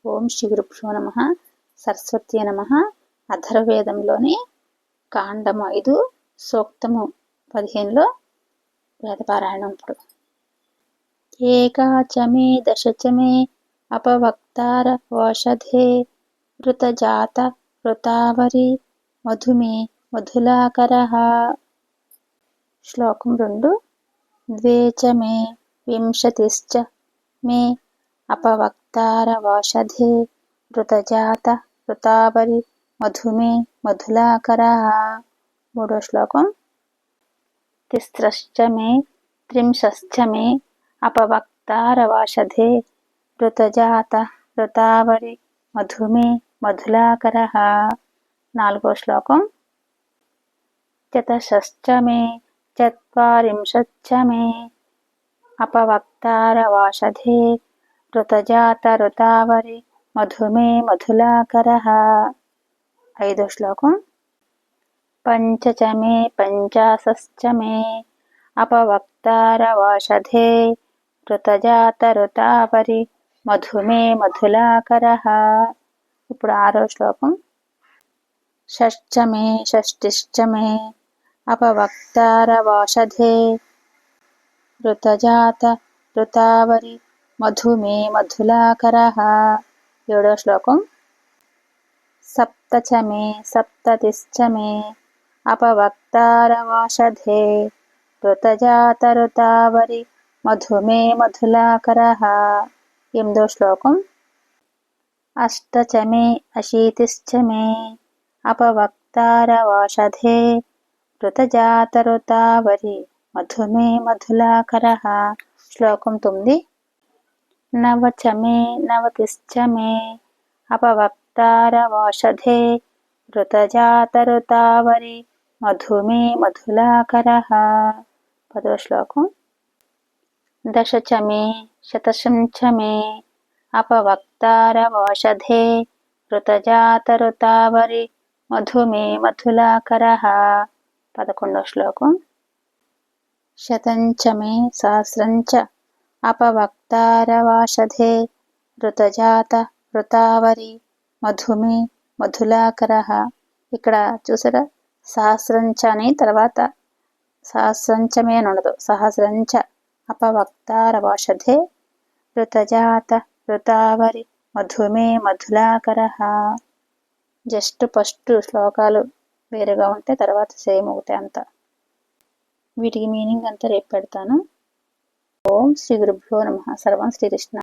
ఓం శ్రీ గురుభ్యో నమః. సరస్వత్యై నమః. అథర్వవేదంలోని కాండము 5 సూక్తము 15లో వేదపారాయణం. ఇప్పుడు ఏకాచ మే దశచ మే అపవక్తార ఓషధే ఋతజాత ఋతావరి మధుమే మధులాకరః. శ్లోకం 2. ద్వే చ మే వింశతిశ్చ మే అపవక్తార ఓషధే ఋతజాత ఋతావరి మధుమే మధులాకరః. 3వ శ్లోకం. తిస్రశ్చ మే త్రింశశ్చ మే అపవక్తార ఓషధే ఋతజాత ఋతావరి మధుమే మధులాకరః. 4వ శ్లోకం. చతశశ్చ మే చత్వారింశశ్చ మే అపవక్తార ఓషధే ఋతజాత ఋతావరి మధుమే మధులాకరః. 5వ శ్లోకం. పంచ చ మే పంచాశశ్చ మే అపవక్తార ఓషధే ఋతజాత ఋతావరి మధుమే మధులాకరః. ఇప్పుడు 6వ శ్లోకం. షష్ఠ మే షష్ఠిశ్చ మే అపవక్తార ఓషధే ఋతజాత ఋతావరి మధుమే మధులాకరః. 7వ శ్లోకం. సప్త చ మే సప్తతిశ్చ మే అపవక్తార ఓషధే ఋతజాత ఋతావరి మధుమే మధులాకరః. 8వ శ్లోకం. అష్ట చ మే అశీతిశ్చ మే అపవక్తార ఓషధే ఋతజాత ఋతావరి మధుమే మధులాకరః. శ్లోకం 9. నవ చ మే నవతిశ్చ మే అపవక్తార ఓషధే ఋతజాత ఋతావరి మధుమే మధులాకరః. 10వ శ్లోకం. దశ చ మే శతశం చ మే అపవక్తార ఓషధే ఋతజాత ఋతావరి మధుమే మధులాకరః. 11వ శ్లోకం. శతం చ మే సహస్రం చ అపవక్తార ఓషధే ఋతజాత ఋతావరి మధుమే మధులాకరః. ఇక్కడ చూసారా, సహస్రంచ అని తర్వాత సహస్రంచమే అని ఉండదు, సహస్రంచ అపవక్తార ఓషధే ఋతజాత ఋతావరి మధుమే మధులాకరః. జస్ట్ ఫస్ట్ శ్లోకాలు వేరుగా ఉంటే తర్వాత సేమ్ ఒకటే అంతా. వీటికి మీనింగ్ అంతా రేపు పెడతాను. ఓం శ్రీ గురుభ్యో నమః. సర్వం శ్రీకృష్ణ.